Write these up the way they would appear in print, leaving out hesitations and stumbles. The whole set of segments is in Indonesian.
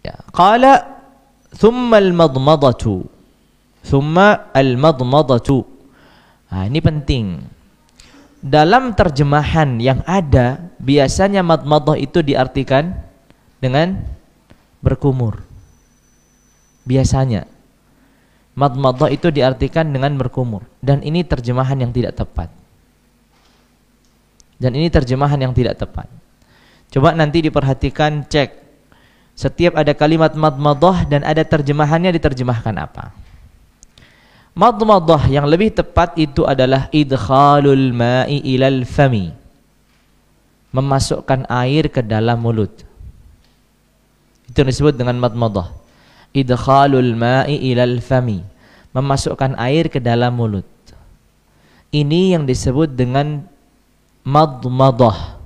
Ya. Qala thumma al-madmadatu. Thumma al-madmadatu. Nah, ini penting. Dalam terjemahan yang ada, biasanya madmadah itu diartikan dengan berkumur. Biasanya madmadah itu diartikan dengan berkumur, dan ini terjemahan yang tidak tepat. Dan ini terjemahan yang tidak tepat. Coba nanti diperhatikan, cek. Setiap ada kalimat madmadah dan ada terjemahannya, diterjemahkan apa? Madmadah yang lebih tepat itu adalah idkhalul ma'i ilal fami. Memasukkan air ke dalam mulut. Itu disebut dengan madmadah. Idkhalul ma'i ilal fami. Memasukkan air ke dalam mulut. Ini yang disebut dengan madmadah.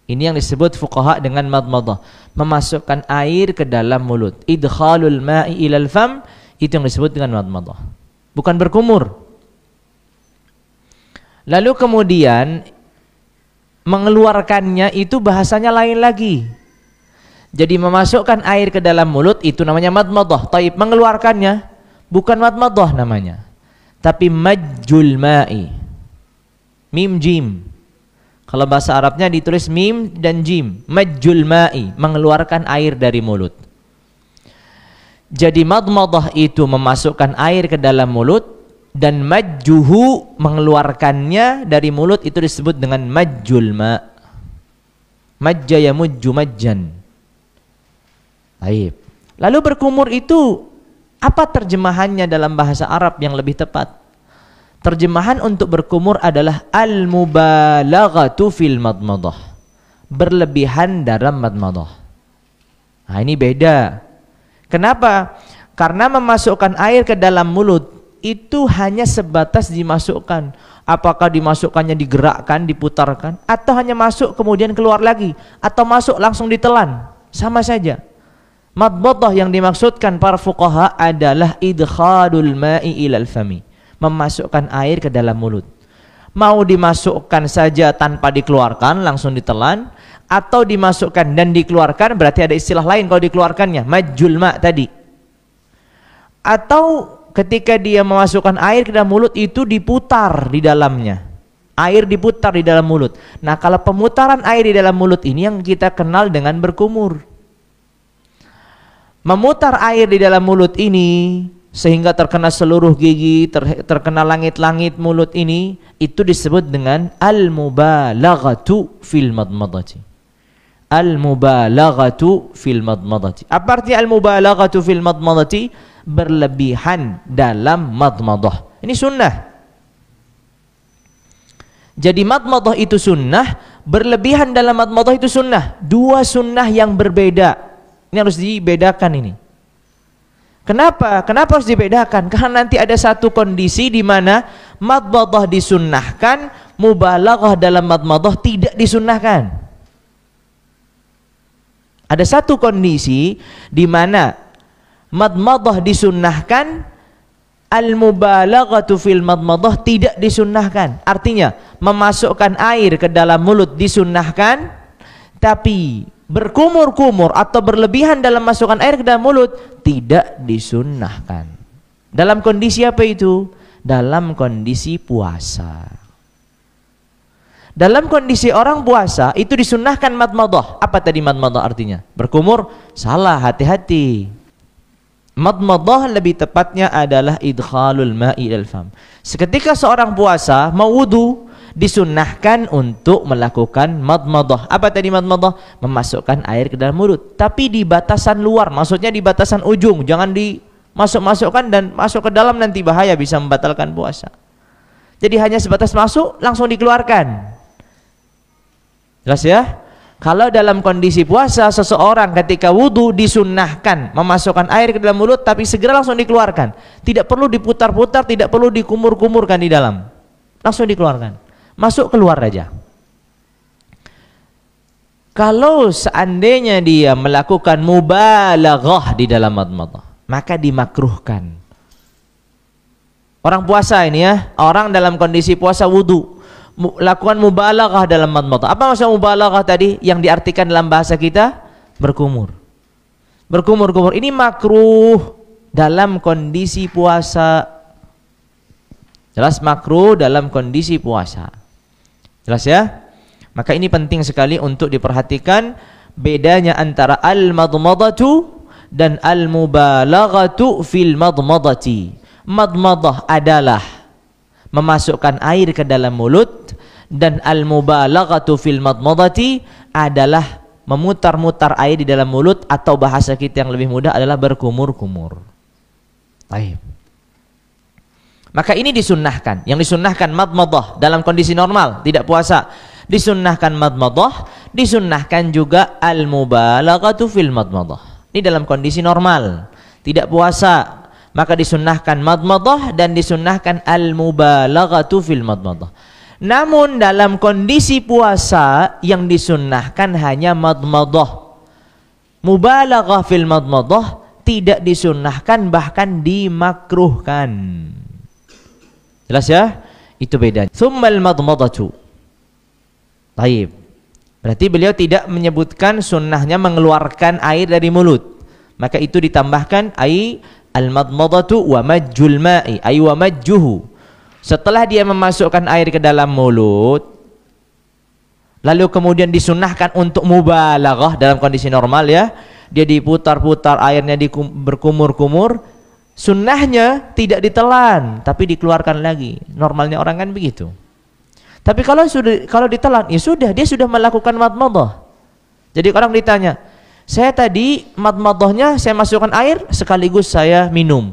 Ini yang disebut fuqaha dengan madmadah. Memasukkan air ke dalam mulut. Idkhalul ma'i ilal fam. Itu yang disebut dengan madmadah. Bukan berkumur. Lalu kemudian mengeluarkannya itu bahasanya lain lagi. Jadi memasukkan air ke dalam mulut itu namanya madmadah. Taib, mengeluarkannya bukan madmadah namanya, tapi majjul ma'i. Mim jim. Kalau bahasa Arabnya ditulis mim dan jim. Majjul ma'i, mengeluarkan air dari mulut. Jadi madmadah itu memasukkan air ke dalam mulut, dan majjuhu, mengeluarkannya dari mulut, itu disebut dengan majjul ma'. Majja yamujju majjan. Baik. Lalu berkumur itu apa terjemahannya dalam bahasa Arab yang lebih tepat? Terjemahan untuk berkumur adalah al-mubalaghatu fil madmadah. Berlebihan dalam madmadah. Nah, ini beda. Kenapa? Karena memasukkan air ke dalam mulut itu hanya sebatas dimasukkan. Apakah dimasukkannya digerakkan, diputarkan, atau hanya masuk kemudian keluar lagi, atau masuk langsung ditelan, sama saja. Madmadah yang dimaksudkan para fuqaha adalah idkhalul ma'i ilal fami. Memasukkan air ke dalam mulut. Mau dimasukkan saja tanpa dikeluarkan, langsung ditelan, atau dimasukkan dan dikeluarkan, berarti ada istilah lain kalau dikeluarkannya, majjul ma' tadi. Atau ketika dia memasukkan air ke dalam mulut itu diputar di dalamnya. Air diputar di dalam mulut. Nah, kalau pemutaran air di dalam mulut ini yang kita kenal dengan berkumur. Memutar air di dalam mulut ini sehingga terkena seluruh gigi, terkena langit-langit mulut ini, itu disebut dengan al-mubalaghatu fil madmadati. Al-mubalaghatu fil madmadati. Apa arti al-mubalaghatu fil madmadati? Berlebihan dalam madmadah. Ini sunnah. Jadi madmadah itu sunnah, berlebihan dalam madmadah itu sunnah. Dua sunnah yang berbeda. Ini harus dibedakan ini. Kenapa? Kenapa harus dibedakan? Karena nanti ada satu kondisi di mana madmadah disunnahkan, mubalaghah dalam madmadah tidak disunnahkan. Ada satu kondisi di mana madmadah disunnahkan, al-mubalaghatu fil madmadah tidak disunnahkan. Artinya memasukkan air ke dalam mulut disunnahkan, tapi berkumur-kumur atau berlebihan dalam masukkan air ke dalam mulut tidak disunnahkan. Dalam kondisi apa itu? Dalam kondisi puasa. Dalam kondisi orang puasa itu disunnahkan madmadah. Apa tadi madmadah artinya? Berkumur? Salah, hati-hati. Madmadah lebih tepatnya adalah idkhalul ma'i ilal fam. Seketika seorang puasa mau wudu, disunnahkan untuk melakukan madmadah. Apa tadi madmadah? Memasukkan air ke dalam mulut, tapi di batasan luar, maksudnya di batasan ujung. Jangan dimasuk-masukkan dan masuk ke dalam, nanti bahaya, bisa membatalkan puasa. Jadi hanya sebatas masuk langsung dikeluarkan. Jelas ya? Kalau dalam kondisi puasa seseorang ketika wudu disunnahkan memasukkan air ke dalam mulut, tapi segera langsung dikeluarkan. Tidak perlu diputar-putar, tidak perlu dikumur-kumurkan di dalam. Langsung dikeluarkan. Masuk keluar aja. Kalau seandainya dia melakukan mubalaghah di dalam madmadah, maka dimakruhkan. Orang puasa ini ya, orang dalam kondisi puasa wudu, lakukan mubalaghah dalam madmadah. Apa maksud mubalaghah tadi yang diartikan dalam bahasa kita? Berkumur. berkumur-kumur. Ini makruh dalam kondisi puasa. Jelas makruh dalam kondisi puasa. Jelas ya? Maka ini penting sekali untuk diperhatikan bedanya antara al-madmadatu dan al-mubalaghatu fil madmadati. Madmadah adalah memasukkan air ke dalam mulut, dan al-mubalaghatu fil madmadati adalah memutar-mutar air di dalam mulut, atau bahasa kita yang lebih mudah adalah berkumur-kumur. Baik. Maka ini disunnahkan. Yang disunnahkan madmadah dalam kondisi normal, tidak puasa. Disunnahkan madmadah, disunnahkan juga al-mubalaghatu fil madmadah. Ini dalam kondisi normal, tidak puasa. Maka disunnahkan madmadah dan disunnahkan al-mubalaghatu fil madmadah. Namun dalam kondisi puasa yang disunnahkan hanya madmadah. Mubalaghah fil madmadah tidak disunnahkan, bahkan dimakruhkan. Jelas ya? Itu bedanya. Tsummal madmadatu. Baik. Berarti beliau tidak menyebutkan sunnahnya mengeluarkan air dari mulut. Maka itu ditambahkan al-madmadatu wa majjul ma'i, ay wa majjuhu. Setelah dia memasukkan air ke dalam mulut, lalu kemudian disunnahkan untuk mubalaghah dalam kondisi normal ya. Dia diputar-putar airnya, berkumur-kumur. Sunnahnya tidak ditelan, tapi dikeluarkan lagi. Normalnya orang kan begitu. Tapi kalau ditelan, ya sudah, dia sudah melakukan madmadah. Jadi orang ditanya, saya tadi madmadahnya saya masukkan air sekaligus saya minum.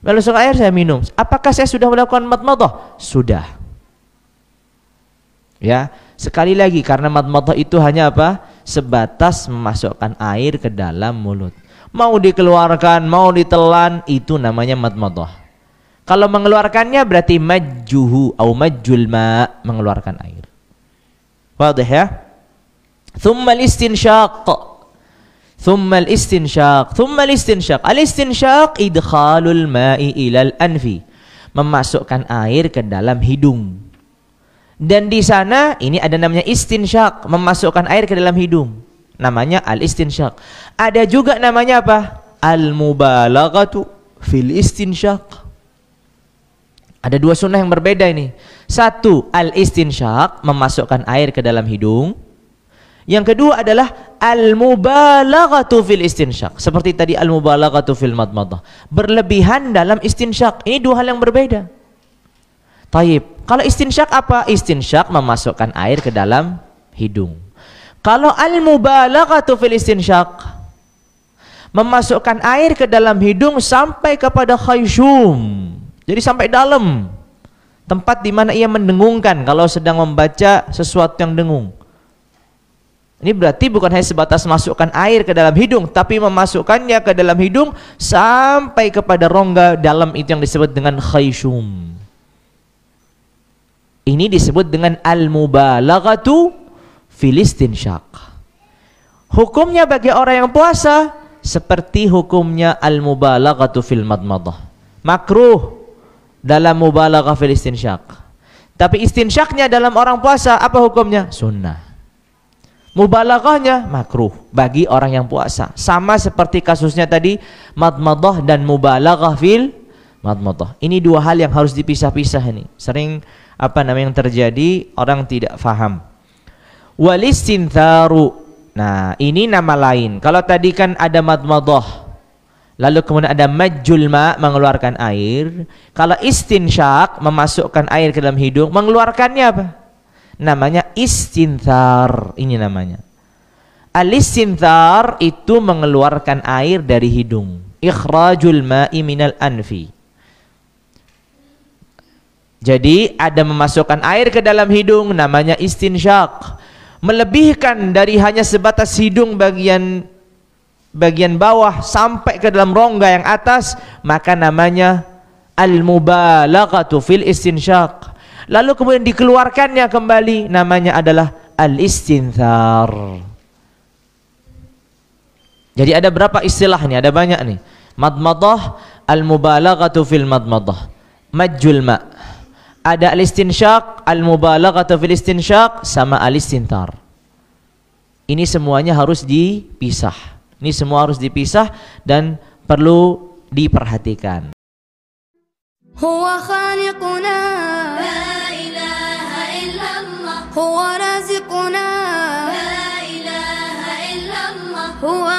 Lalu masuk air saya minum. Apakah saya sudah melakukan madmadah? Sudah. Ya, sekali lagi karena madmadah itu hanya apa? Sebatas memasukkan air ke dalam mulut. Mau dikeluarkan, mau ditelan, itu namanya madmadah. Kalau mengeluarkannya berarti majjuhu atau majjul ma, mengeluarkan air. Wadah ya? Thumma al-istinsyaq. Thumma al-istinsyaq. Thumma al-istinsyaq. Al-istinsyaq idkhalul ma'i ilal anfi. Memasukkan air ke dalam hidung. Dan di sana ini ada namanya istinsyaq, memasukkan air ke dalam hidung. Namanya al-istinsyaq. Ada juga namanya apa? Al-mubalaghatu fil istinsyaq. Ada dua sunnah yang berbeda ini. Satu, al-istinsyaq, memasukkan air ke dalam hidung. Yang kedua adalah al-mubalaghatu fil istinsyaq. Seperti tadi al-mubalaghatu fil madmadah. Berlebihan dalam istinsyaq. Ini dua hal yang berbeda. Taib. Kalau istinsyaq apa? Istinsyaq memasukkan air ke dalam hidung. Kalau al-mubalaghatu fil istinsyaq, memasukkan air ke dalam hidung sampai kepada khayshum. Jadi sampai dalam. Tempat di mana ia mendengungkan kalau sedang membaca sesuatu yang dengung. Ini berarti bukan hanya sebatas masukkan air ke dalam hidung, tapi memasukkannya ke dalam hidung sampai kepada rongga dalam, itu yang disebut dengan khayshum. Ini disebut dengan al-mubalaghatu fil istinsyaq. Hukumnya bagi orang yang puasa seperti hukumnya al-mubalaghatu fil madmadah. Makruh dalam mubalaghah fil istinsyaq. Tapi istinsyaqnya dalam orang puasa apa hukumnya? Sunnah. Mubalaghahnya makruh bagi orang yang puasa. Sama seperti kasusnya tadi madmadah dan mubalaghah fil madmadah. Ini dua hal yang harus dipisah-pisah ini. Sering yang terjadi, orang tidak faham. Wal istintharu. Nah, ini nama lain. Kalau tadi kan ada madmadah, lalu kemudian ada majjul ma, mengeluarkan air. Kalau istinsyaq, memasukkan air ke dalam hidung, mengeluarkannya apa? Namanya istinthar. Ini namanya. Al-istinthar itu mengeluarkan air dari hidung. Ikhrajul ma'i minal anfi. Jadi ada memasukkan air ke dalam hidung, namanya istinsyaq. Melebihkan dari hanya sebatas hidung bagian bawah sampai ke dalam rongga yang atas, maka namanya al-mubalaghatu fil istinsyaq. Lalu kemudian dikeluarkannya kembali, namanya adalah al-istinthar. Jadi ada berapa istilahnya? Ada banyak nih. Madmadah, al-mubalaghatu fil madmadah, majjul ma'. Ada al-istinsyaq, al-mubalaghatu fil istinsyaq, sama al-istinthar. Ini semuanya harus dipisah. Ini semua harus dipisah dan perlu diperhatikan. Huwa khaliquna la ilaha illallah, huwa raziquna la ilaha illallah, huwa